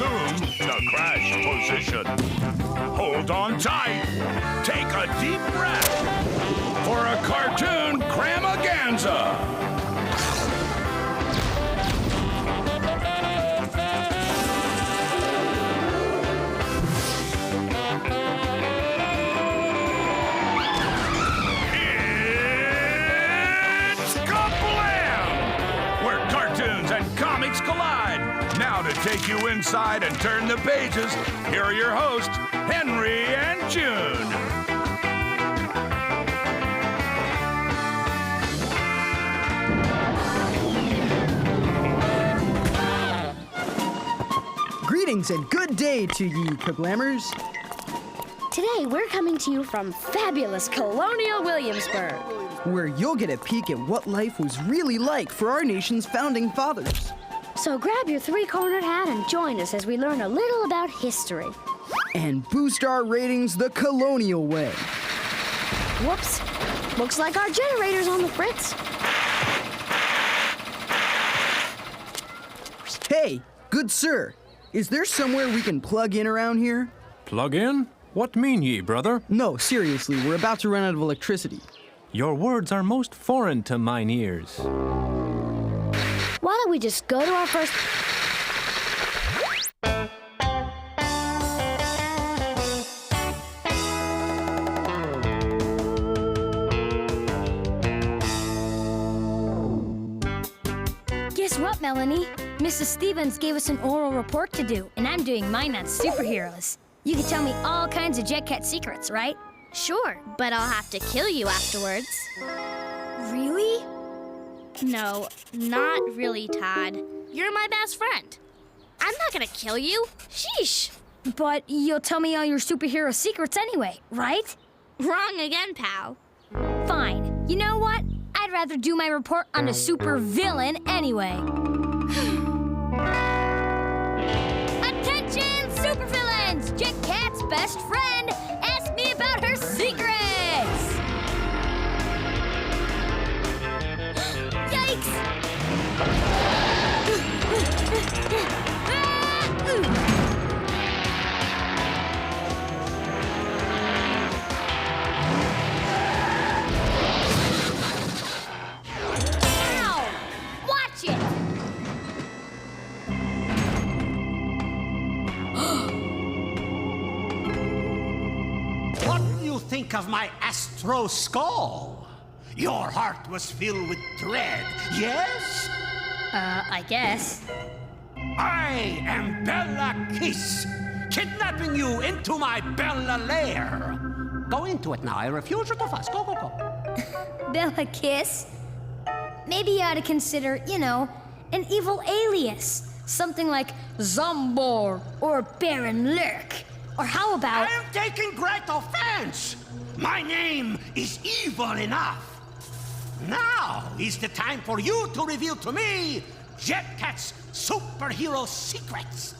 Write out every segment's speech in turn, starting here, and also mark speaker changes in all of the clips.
Speaker 1: assume the crash position. Hold on tight. Take a deep breath for a cartoon cramaganza. It's KaBlam, where cartoons and comics collide. Now to take you inside and turn the pages, here are your hosts, Henry and June.
Speaker 2: Greetings and good day to ye, KaBlammers.
Speaker 3: Today, we're coming to you from fabulous Colonial Williamsburg.
Speaker 2: Where you'll get a peek at what life was really like for our nation's founding fathers.
Speaker 3: So grab your three-cornered hat and join us as we learn a little about history.
Speaker 2: And boost our ratings the colonial way.
Speaker 3: Whoops. Looks like our generator's on the fritz.
Speaker 2: Hey, good sir, is there somewhere we can plug in around here?
Speaker 4: Plug in? What mean ye, brother?
Speaker 2: No, seriously, we're about to run out of electricity.
Speaker 4: Your words are most foreign to mine ears.
Speaker 3: Why don't we just go to our first...
Speaker 5: Guess what, Melanie? Mrs. Stevens gave us an oral report to do, and I'm doing mine on superheroes. You can tell me all kinds of Jet Cat secrets, right?
Speaker 6: Sure, but I'll have to kill you afterwards.
Speaker 5: Really?
Speaker 6: No, not really, Todd. You're my best friend. I'm not gonna kill you. Sheesh.
Speaker 5: But you'll tell me all your superhero secrets anyway, right?
Speaker 6: Wrong again, pal.
Speaker 5: Fine. You know what? I'd rather do my report on a super villain anyway. Attention, supervillains! Jet Cat's best friend asked me about her secrets! Yikes! Ow! Watch it!
Speaker 7: What do you think of my astro skull? Your heart was filled with dread, yes?
Speaker 5: I guess.
Speaker 7: I am Bella Kiss, kidnapping you into my Bella lair. Go into it now. I refuse you to fuss. Go, go, go.
Speaker 5: Bella Kiss? Maybe you ought to consider, an evil alias. Something like Zombor or Baron Lurk. Or how about...
Speaker 7: I am taking great offense. My name is evil enough. Now is the time for you to reveal to me Jet Cat's superhero secrets.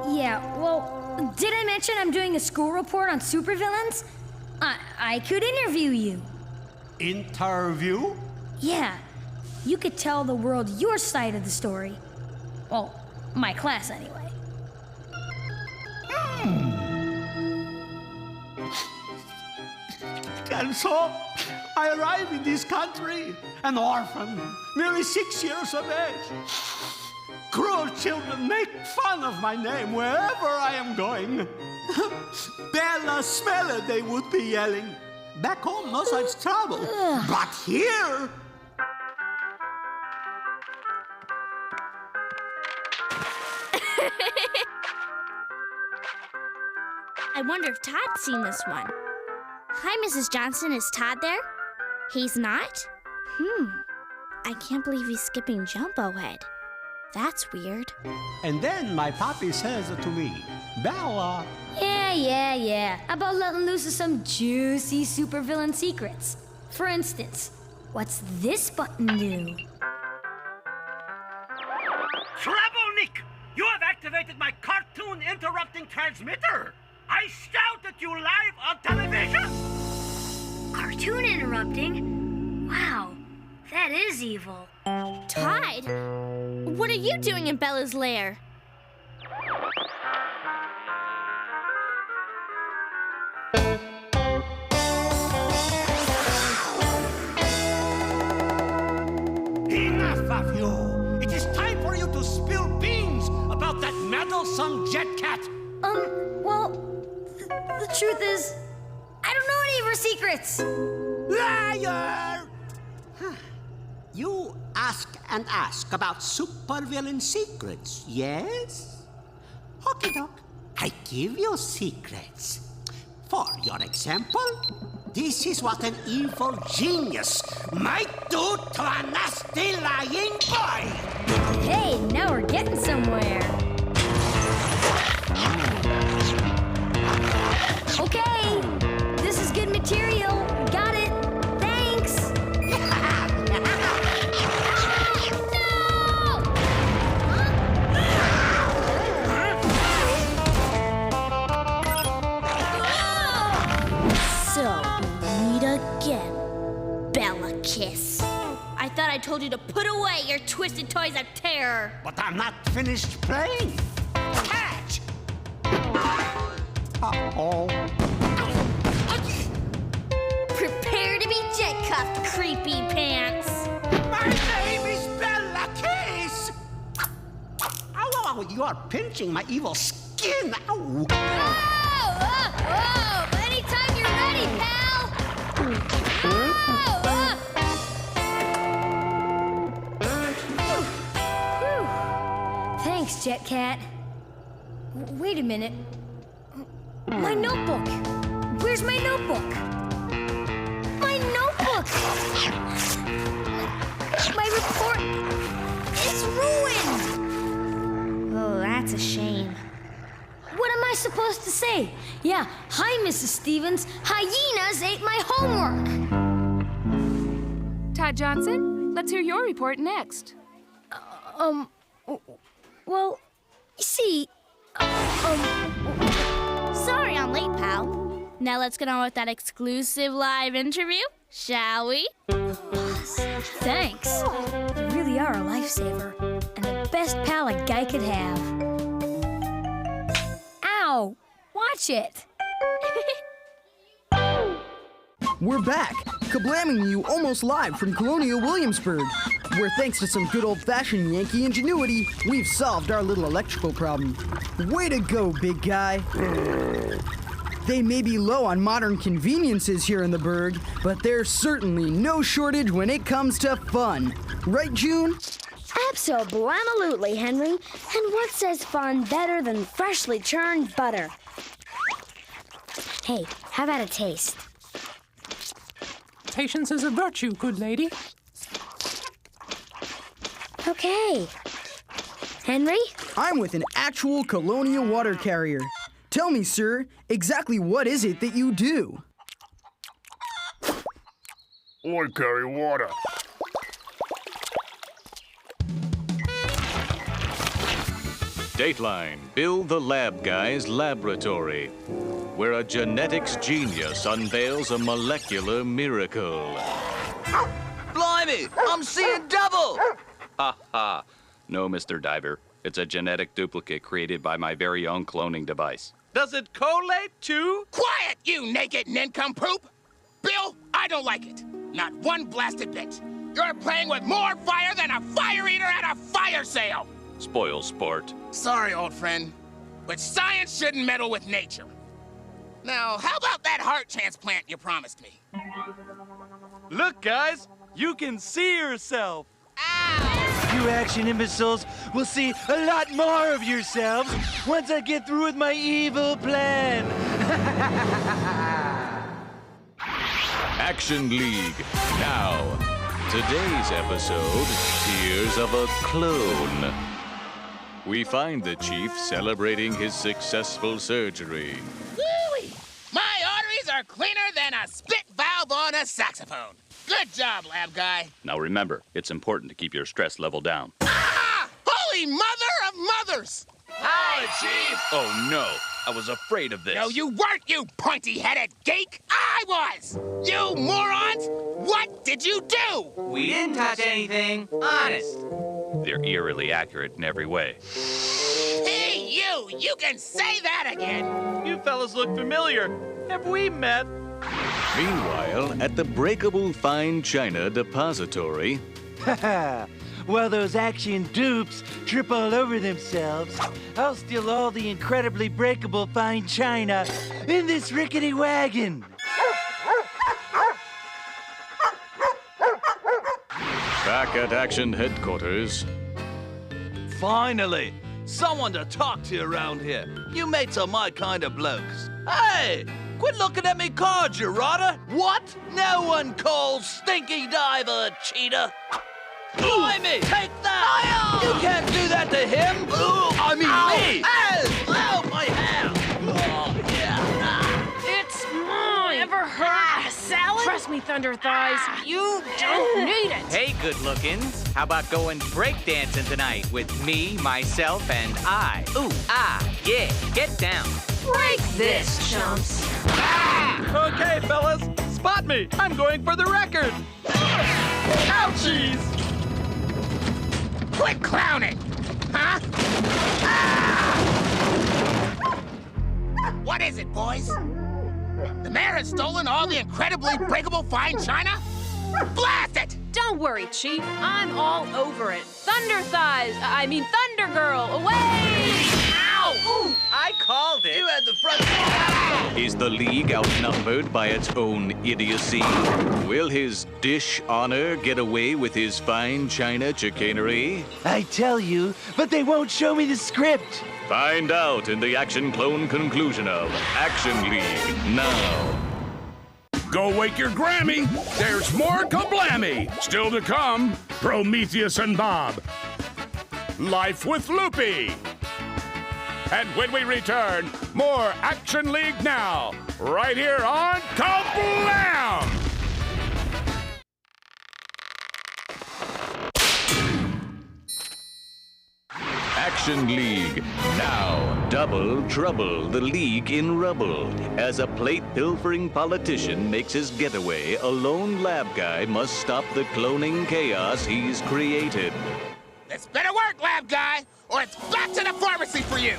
Speaker 5: Yeah, well, did I mention I'm doing a school report on supervillains? I could interview you.
Speaker 7: Interview?
Speaker 5: Yeah, you could tell the world your side of the story. Well, my class anyway.
Speaker 7: And so, I arrive in this country, an orphan, nearly 6 years of age. Cruel children make fun of my name wherever I am going. Bella Smeller, they would be yelling. Back home, no such trouble. But here...
Speaker 6: I wonder if Todd's seen this one. Hi, Mrs. Johnson. Is Todd there? He's not? I can't believe he's skipping Jumbo Head. That's weird.
Speaker 7: And then my papi says to me, Bella...
Speaker 5: Yeah. About letting loose of some juicy supervillain secrets. For instance, what's this button do?
Speaker 8: Trouble, Nick! You have activated my cartoon interrupting transmitter! I shout at you live on television!
Speaker 5: Cartoon interrupting? Wow. That is evil.
Speaker 6: Todd, what are you doing in Bella's lair?
Speaker 7: Enough of you! It is time for you to spill beans about that meddlesome jet cat.
Speaker 5: Well, the truth is, I don't know any of her secrets.
Speaker 7: Liar! You ask and ask about supervillain secrets, yes? Okie doke. I give you secrets. For your example, this is what an evil genius might do to a nasty lying boy.
Speaker 5: Hey, now we're getting somewhere. Okay, this is good material. Got it. Thanks.
Speaker 6: So, meet again, Bella Kiss. I thought I told you to put away your twisted toys of terror.
Speaker 7: But I'm not finished playing. Catch! Uh-oh.
Speaker 6: Prepare to be jet cuffed, creepy pants.
Speaker 7: My name is Bella Kiss! Ow, you are pinching my evil skin. Ow.
Speaker 5: Whoa! Anytime you're ready, pal. Thanks, Jet Cat. Wait a minute. My notebook. Where's my notebook? My notebook! My report is ruined!
Speaker 6: Oh, that's a shame.
Speaker 5: What am I supposed to say? Yeah, hi, Mrs. Stevens. Hyenas ate my homework.
Speaker 9: Todd Johnson, let's hear your report next.
Speaker 5: Well, you see,
Speaker 6: Sorry I'm late, pal. Now let's get on with that exclusive live interview, shall we?
Speaker 5: thanks. You really are a lifesaver and the best pal a guy could have. Ow! Watch it.
Speaker 2: We're back, KaBlamming you almost live from Colonial Williamsburg, where thanks to some good old-fashioned Yankee ingenuity, we've solved our little electrical problem. Way to go, big guy. They may be low on modern conveniences here in the Burg, but there's certainly no shortage when it comes to fun. Right, June?
Speaker 3: Abso-blamalootly, Henry. And what says fun better than freshly churned butter? Hey, how about a taste?
Speaker 4: Patience is a virtue, good lady.
Speaker 3: Okay. Henry?
Speaker 2: I'm with an actual colonial water carrier. Tell me, sir, exactly what is it that you do?
Speaker 1: I carry water.
Speaker 10: Dateline, Bill the Lab Guy's laboratory, where a genetics genius unveils a molecular miracle.
Speaker 11: Blimey, I'm seeing double!
Speaker 10: Ha ha. No, Mr. Diver. It's a genetic duplicate created by my very own cloning device.
Speaker 11: Does it collate too?
Speaker 12: Quiet, you naked nincompoop! Bill, I don't like it. Not one blasted bit. You're playing with more fire than a fire eater at a fire sale!
Speaker 10: Spoil sport.
Speaker 12: Sorry, old friend, but science shouldn't meddle with nature. Now, how about that heart transplant you promised me?
Speaker 11: Look, guys, you can see yourself.
Speaker 12: Ow!
Speaker 11: You action imbeciles will see a lot more of yourselves once I get through with my evil plan.
Speaker 10: Action League. Now, today's episode, Tears of a Clone. We find the Chief celebrating his successful surgery.
Speaker 12: Woo-wee! My arteries are cleaner than a spit valve on a saxophone. Good job, lab guy.
Speaker 10: Now remember, it's important to keep your stress level down.
Speaker 12: Ah! Holy mother of mothers!
Speaker 11: Hi, Chief.
Speaker 10: Oh no,
Speaker 13: I was afraid of this.
Speaker 12: No, you weren't, you pointy-headed geek! I was! You morons! What did you do?
Speaker 14: We didn't touch anything. Honest.
Speaker 13: They're eerily accurate in every way.
Speaker 12: Hey, you! You can say that again!
Speaker 11: You fellas look familiar. Have we met?
Speaker 10: Meanwhile, at the Breakable Fine China Depository...
Speaker 11: While those action dupes trip all over themselves, I'll steal all the incredibly breakable fine china in this rickety wagon.
Speaker 10: Back at Action Headquarters...
Speaker 15: Finally! Someone to talk to around here. You mates are my kind of blokes. Hey! Quit looking at me cards, you rotter! What? No one calls Stinky Diver a cheater! Blimey! Take that! You can't do that to him! I mean me! Ow, my hair! Oh, yeah.
Speaker 9: It's mine! Never hurt. Salad? Trust me, Thunder Thighs. You don't need it.
Speaker 14: Hey, good-lookins. How about going breakdancing tonight with me, myself, and I? Ooh, yeah. Get down.
Speaker 9: Break this, chumps.
Speaker 11: Okay, fellas, spot me. I'm going for the record. Ouchies!
Speaker 12: Quit clowning! Huh? What is it, boys? The mayor has stolen all the incredibly breakable fine china? Blast it!
Speaker 9: Don't worry, Chief. I'm all over it. Thunder Thunder Girl, away!
Speaker 12: Ow!
Speaker 14: Ooh, I called it.
Speaker 15: You had the front.
Speaker 10: Is the League outnumbered by its own idiocy? Will his dish honor get away with his fine china chicanery?
Speaker 11: I tell you, but they won't show me the script.
Speaker 10: Find out in the Action Clone conclusion of Action League now.
Speaker 1: Go wake your Grammy. There's more KaBlammy. Still to come, Prometheus and Bob. Life with Loopy. And when we return, more Action League now, right here on KaBlam!
Speaker 10: Action League now. Double trouble, the League in rubble. As a plate-pilfering politician makes his getaway, a lone lab guy must stop the cloning chaos he's created.
Speaker 12: This better work, lab guy, or it's back to the pharmacy for you!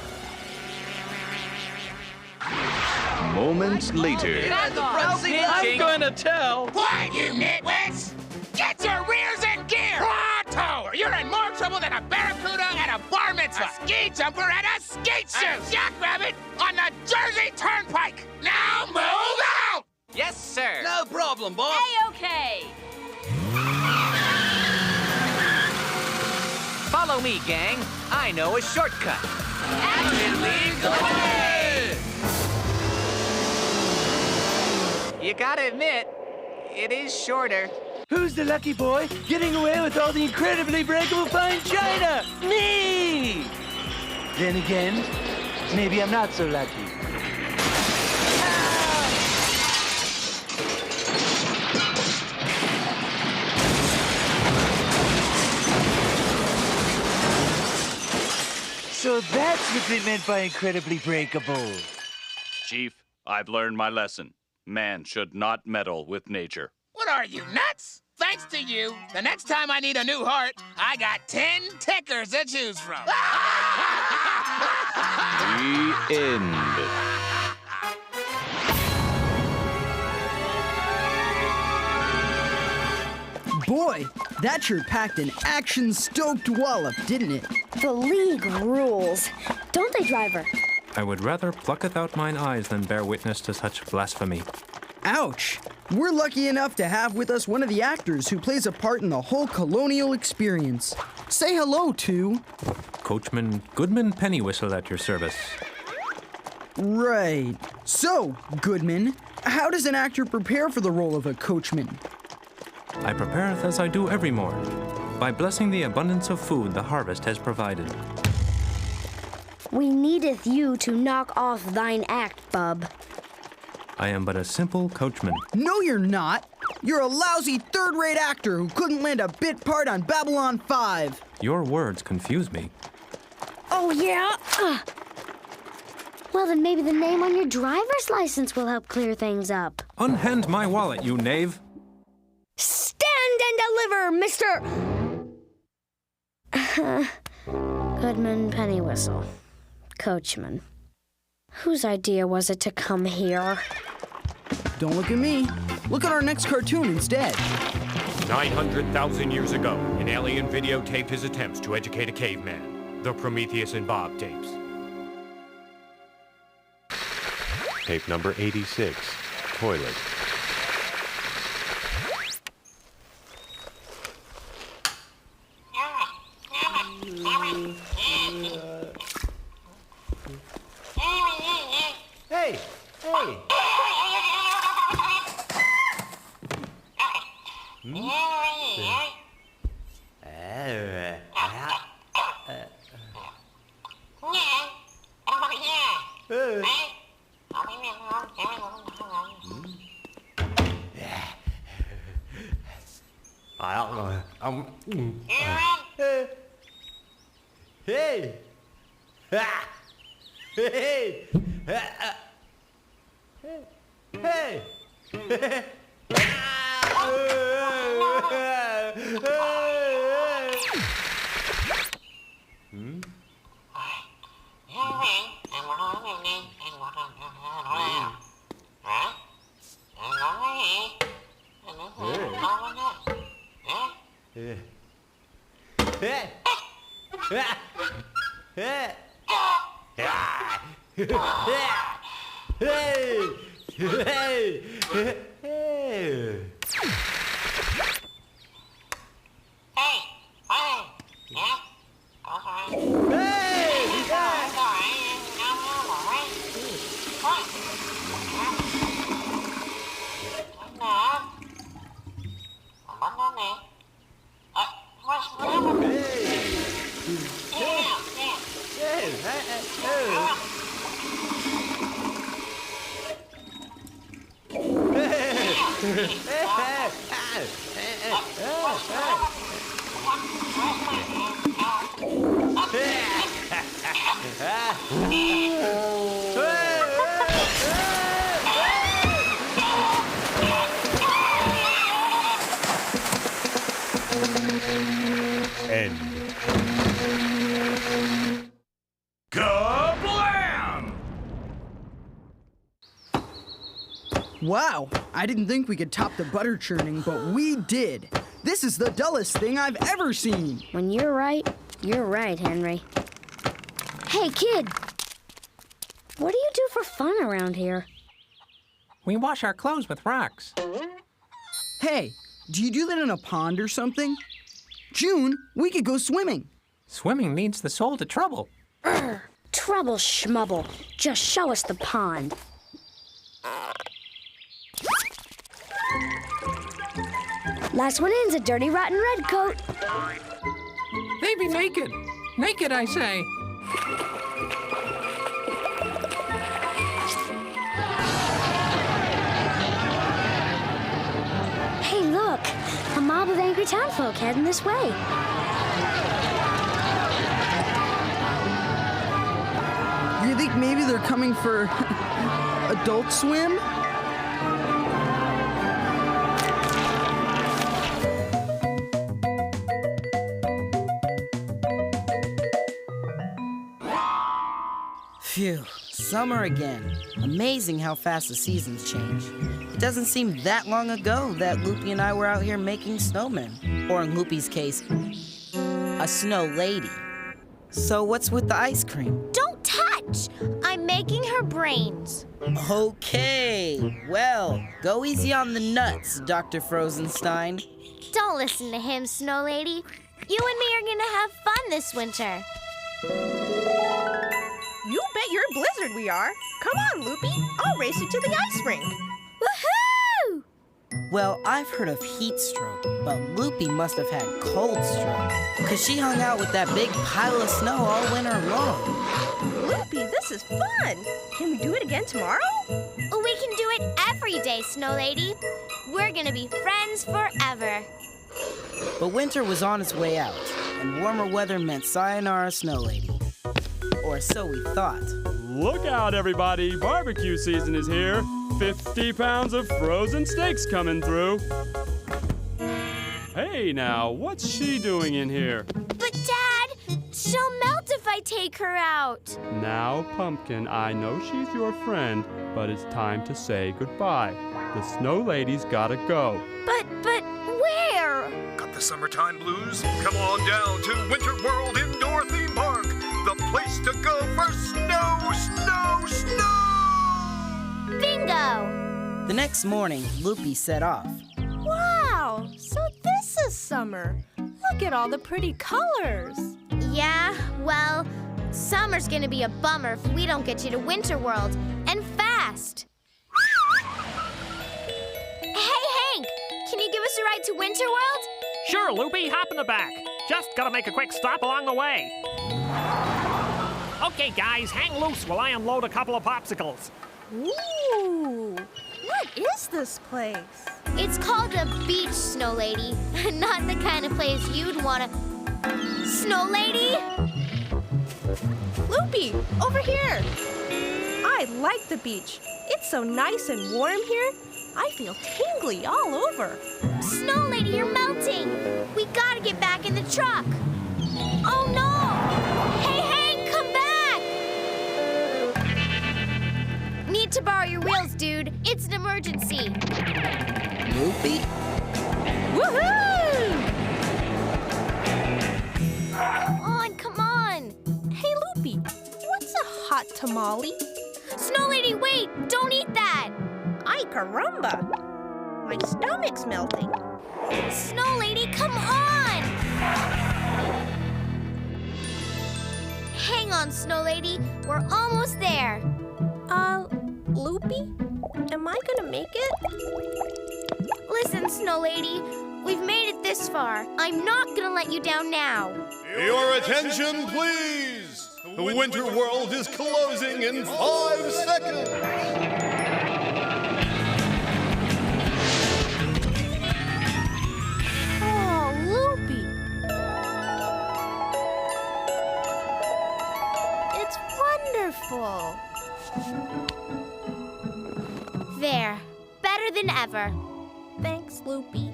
Speaker 10: Moments later...
Speaker 11: I'm going to tell.
Speaker 12: What, you nitwits? Get your rears in gear! Pronto! Or you're in more trouble than a barracuda at a bar mitzvah, a ski jumper at a skate shoot, a jackrabbit on the Jersey Turnpike! Now move out!
Speaker 14: Yes, sir.
Speaker 15: No problem, boss.
Speaker 9: A-okay.
Speaker 14: Follow me, gang. I know a shortcut. Action League away! You gotta admit, it is shorter.
Speaker 11: Who's the lucky boy getting away with all the incredibly breakable fine china? Me! Then again, maybe I'm not so lucky. So that's what they meant by incredibly breakable.
Speaker 13: Chief, I've learned my lesson. Man should not meddle with nature.
Speaker 12: What are you, nuts? Thanks to you, the next time I need a new heart, I got 10 tickers to choose from.
Speaker 10: The end.
Speaker 2: Boy, that sure packed an action-stoked wallop, didn't it?
Speaker 3: The League rules. Don't they, Driver?
Speaker 4: I would rather plucketh out mine eyes than bear witness to such blasphemy.
Speaker 2: Ouch! We're lucky enough to have with us one of the actors who plays a part in the whole colonial experience. Say hello to...
Speaker 4: Coachman Goodman Pennywhistle at your service.
Speaker 2: Right. So, Goodman, how does an actor prepare for the role of a coachman?
Speaker 4: I prepareth as I do every morn, by blessing the abundance of food the harvest has provided.
Speaker 3: We needeth you to knock off thine act, bub.
Speaker 4: I am but a simple coachman.
Speaker 2: No, you're not. You're a lousy third-rate actor who couldn't land a bit part on Babylon 5.
Speaker 4: Your words confuse me.
Speaker 3: Oh, yeah? Well, then maybe the name on your driver's license will help clear things up.
Speaker 4: Unhand my wallet, you knave.
Speaker 3: Stand and deliver, Mr. Goodman Pennywhistle. Coachman. Whose idea was it to come here?
Speaker 2: Don't look at me. Look at our next cartoon instead.
Speaker 16: 900,000 years ago, an alien videotaped his attempts to educate a caveman. The Prometheus and Bob tapes. Tape number 86, Toilet.
Speaker 7: Hey! Hey! Hey! Hey! Hey!
Speaker 16: End.
Speaker 1: KaBlam!
Speaker 2: Wow, I didn't think we could top the butter churning, but we did. This is the dullest thing I've ever seen.
Speaker 3: When you're right, Henry. Hey, kid. What do you do for fun around here?
Speaker 4: We wash our clothes with rocks.
Speaker 2: Hey, do you do that in a pond or something? June, we could go swimming.
Speaker 4: Swimming leads the soul to trouble.
Speaker 3: Trouble schmubble. Just show us the pond. Last one in's a dirty, rotten redcoat.
Speaker 4: They be naked. Naked, I say.
Speaker 3: Hey, look. A mob of angry townfolk heading this way.
Speaker 2: You think maybe they're coming for Adult Swim?
Speaker 17: Phew, summer again. Amazing how fast the seasons change. It doesn't seem that long ago that Loopy and I were out here making snowmen. Or in Loopy's case, a snow lady. So what's with the ice cream?
Speaker 6: Don't touch! I'm making her brains.
Speaker 17: Okay, well, go easy on the nuts, Dr. Frozenstein.
Speaker 6: Don't listen to him, Snow Lady. You and me are gonna have fun this winter.
Speaker 18: You bet you're a blizzard we are. Come on, Loopy. I'll race you to the ice rink.
Speaker 6: Woohoo!
Speaker 17: Well, I've heard of heat stroke, but Loopy must have had cold stroke, because she hung out with that big pile of snow all winter long.
Speaker 18: Loopy, this is fun. Can we do it again tomorrow?
Speaker 6: We can do it every day, Snow Lady. We're gonna be friends forever.
Speaker 17: But winter was on its way out, and warmer weather meant sayonara, Snow Lady. Or so we thought.
Speaker 19: Look out, everybody. Barbecue season is here. 50 pounds of frozen steaks coming through. Hey, now, what's she doing in here?
Speaker 6: But, Dad, she'll melt if I take her out.
Speaker 19: Now, Pumpkin, I know she's your friend, but it's time to say goodbye. The Snow Lady's gotta go.
Speaker 6: But where?
Speaker 20: Got the summertime blues? Come on down to Winter World Indoor Theme Park. The place to go for snow, snow, snow!
Speaker 6: Bingo!
Speaker 17: The next morning, Loopy set off.
Speaker 18: Wow, so this is summer. Look at all the pretty colors.
Speaker 6: Yeah, well, summer's gonna be a bummer if we don't get you to Winter World, and fast. Hey, Hank, can you give us a ride to Winter World?
Speaker 21: Sure, Loopy, hop in the back. Just gotta make a quick stop along the way. Okay, guys, hang loose while I unload a couple of popsicles.
Speaker 18: Ooh, what is this place?
Speaker 6: It's called a beach, Snow Lady. Not the kind of place you'd wanna... Snow Lady?
Speaker 18: Loopy, over here. I like the beach. It's so nice and warm here. I feel tingly all over.
Speaker 6: Snow Lady, you're melting. We gotta get back in the truck. Oh, no! Hey, Hank, come back! Need to borrow your wheels, dude. It's an emergency.
Speaker 17: Loopy?
Speaker 18: Woohoo!
Speaker 6: Come on.
Speaker 18: Hey, Loopy, what's a hot tamale?
Speaker 6: Snow Lady, wait! Don't eat that!
Speaker 18: Ay, caramba! My stomach's melting.
Speaker 6: Snow Lady, come on! Hang on, Snow Lady. We're almost there.
Speaker 18: Loopy? Am I gonna make it?
Speaker 6: Listen, Snow Lady. We've made it this far. I'm not gonna let you down now.
Speaker 20: Your attention, please! The Winter World is closing in 5 seconds!
Speaker 18: Oh, Loopy. It's wonderful.
Speaker 6: There. Better than ever.
Speaker 18: Thanks, Loopy,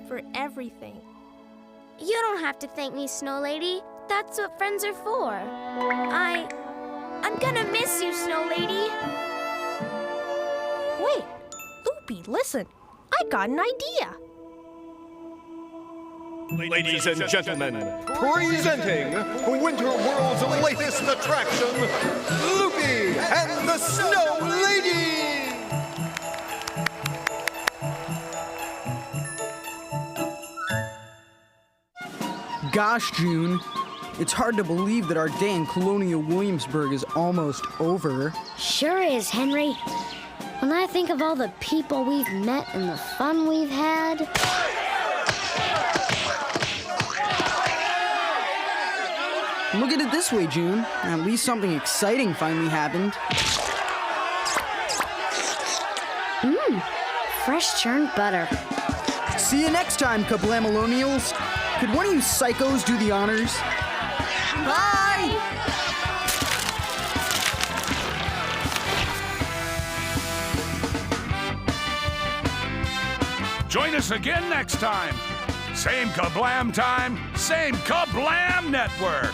Speaker 18: for everything.
Speaker 6: You don't have to thank me, Snow Lady. That's what friends are for. I'm gonna miss you, Snow Lady.
Speaker 18: Wait, Loopy, listen. I got an idea.
Speaker 20: Ladies and gentlemen, presenting Winter World's latest attraction, Loopy and the Snow Lady!
Speaker 2: Gosh, June. It's hard to believe that our day in Colonial Williamsburg is almost over.
Speaker 3: Sure is, Henry. When I think of all the people we've met and the fun we've had...
Speaker 2: Look at it this way, June. At least something exciting finally happened.
Speaker 3: Fresh churned butter.
Speaker 2: See you next time, KaBlamilonials. Could one of you psychos do the honors? Bye!
Speaker 1: Join us again next time. Same KaBlam time, same KaBlam network.